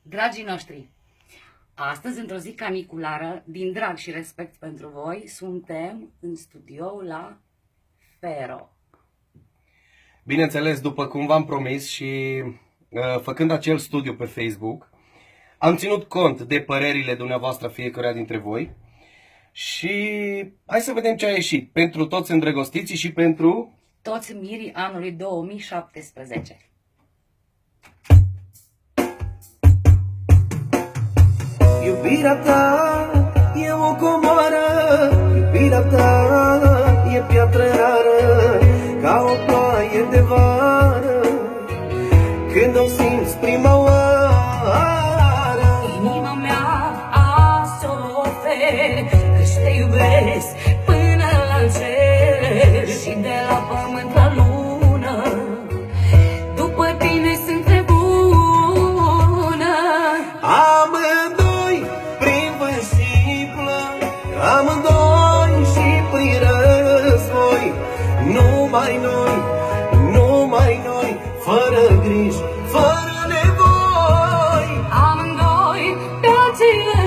Dragii noștri, astăzi, într-o zi caniculară, din drag și respect pentru voi, suntem în studioul la Fero. Bineînțeles, după cum v-am promis și făcând acel studiu pe Facebook, am ținut cont de părerile dumneavoastră fiecăruia dintre voi și hai să vedem ce a ieșit pentru toți îndrăgostiții și pentru Toți mirii anului 2017. Iubirea ta e o comoară, iubirea ta e piatră rară, ca o ploaie de vară, când o simți prima oară. Inima mea azi o ofer, căci te iubesc până la cer și de la pământ la lună, după tine sunt nebună. Amândoi prin vânt și plâng, amândoi și prin război, numai noi, numai noi, fără griji, fără nevoi. Amândoi pe aceeași